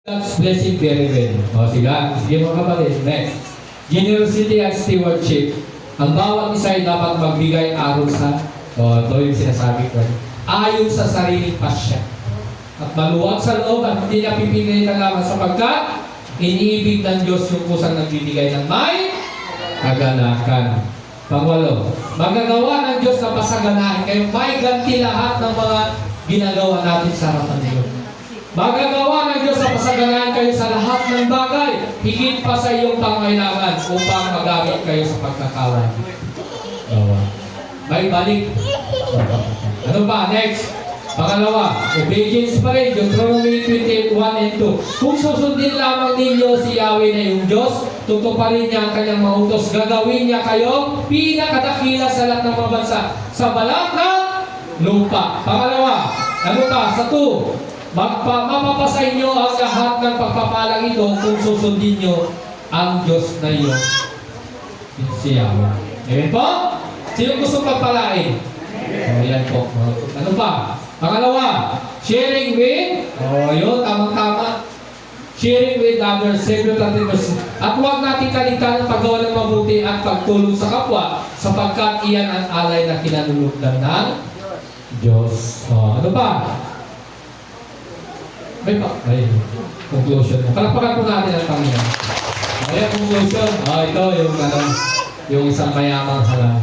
God's blessing very well. O, sige mga kapatid. Next. Generosity and stewardship. Ang bawat isa ay dapat magbigay aron sa, ito yung sinasabi ko, ayon sa sariling pasya. At maluwag sa loob at hindi niya pipilitan lamang sapagkat iniibig ng Diyos yung kusang nagbibigay ng may kagalakan. Pangwalo, magagawa ng Diyos na pasaganahin kayo may ganti lahat ng mga ginagawa natin sa harapan ng Diyos. Magagawa ng Diyos na pasaganahin kayo sa lahat ng bagay, higit pa sa iyong pangailangan upang magamit kayo sa pagkakawan. May balik. Ano pa? Next. Pangalawa, obedience pa rin. Deuteronomy 28:1 and 2. Kung susundin lamang ninyo si Yahweh na yung Diyos, tutuparin niya ang kanyang mga utos. Gagawin niya kayong pinakadakila sa lahat ng mga bansa sa balat ng lupa. Pangalawa, ano pa? Sa 2, mapapasa inyo ang lahat ng pagpapalang ito kung susundin nyo ang Diyos na iyo. Si Yahweh. Amen po? Sino gusto pagpalain? Ayan po. Ano pa? Pangalawa, sharing with, yun, tamang-tama. Sharing with others, at huwag natin kaligtaan ang paggawa ng mabuti at pagtulong sa kapwa, sapagkat iyan ang alay na kinalulugdan ng Diyos. Ano pa? May conclusion. Palakpakan po natin ang Panginoon. Ayan, conclusion. Ito, yung isang mayamang halal.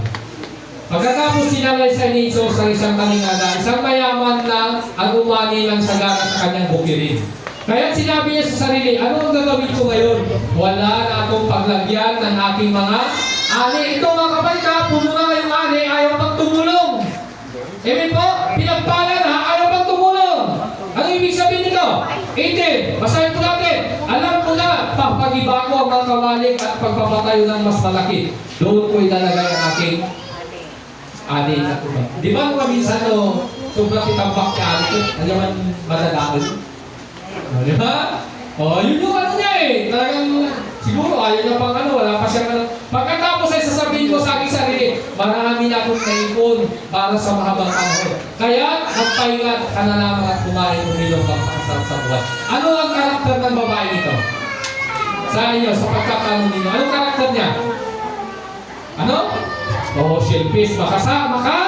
Pagkatapos sinalay sa Isos ang isang kalingada, isang mayaman na ang umani ng sagana sa kanyang bukirin. Kaya sinabi niya sa sarili, ano ang gagawin ko ngayon? Wala na akong paglagyan ng aking mga ani. Ito mga kapatid, puno na yung ani, ayaw pang tumulong. Amen po? Pinagpala na, ayaw pang tumulong. Ano ibig sabihin nito? 18, basahin ko natin. Alam ko na, papagiba ko ang mga kawaling at pagpapatayo ng mas malaki. Doon ko ilalagay ang aking ani na ito. Di ba kung minsan sobrang kitambak niya ani ko, naman madadakot. Di ba? Yun yung ano niya eh. Talagang siguro ayaw niya pang wala pa siyang Pagkatapos ay sasabihin ko sa aking sarili, marami na akong naipon para sa mahabang panahon. Kaya, magpahingat ka na lamang at kumain umilong pagpakasal sa buwan. Ano ang karakter ng babae nito? Sa inyo, sa pagkakaroon ninyo. Anong karakter niya? Ano? Shellfish, makasama ka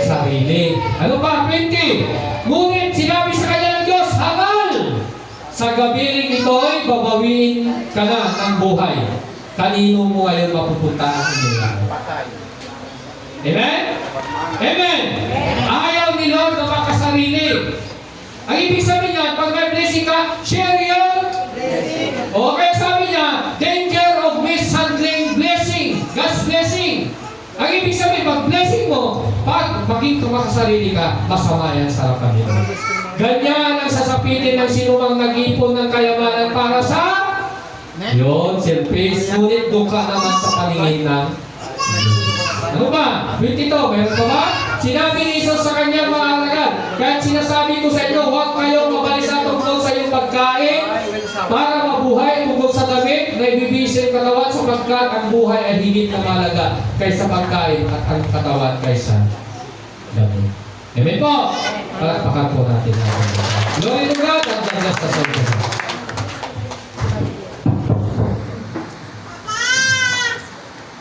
sarili. Ano pa? 20. Ngunit sinabi sa kanya ng Diyos, hangal! Sa gabiring ito'y babawiin ka na ng buhay. Kanino mo ngayon mapupunta ang inyong lahat? Amen? Amen! Ayaw ni Lord na makasarili. Ang ibig sabihin niya, pag may blessing ka, share yun. Okay, sabi niya, danger of mishandling blessing. God's blessing. Ang ibig sabihin, pag blessing mo, pag maging kumakasarili ka, masama yan sa harapan nito. Ganyan ang sasapitin ng sinumang nag-ipon ng kayamanan para sa yun, selfish. Ngunit doon ka naman sa paningin ng ano ba? 22, meron pa ba? Sinabi ni Jesus sa kanyang mga alagad, kahit sinasabi ko sa inyo, huwag kayong mabalisa tungkol sa iyong pagkain para mabuhay tungkol sa damit na ibibisin katawan sapagkat ang buhay ay higit na mahalaga kaysa pagkain at ang katawan kaysa damit. Amen po! Palakpakan po natin. Glory to God at God bless us all.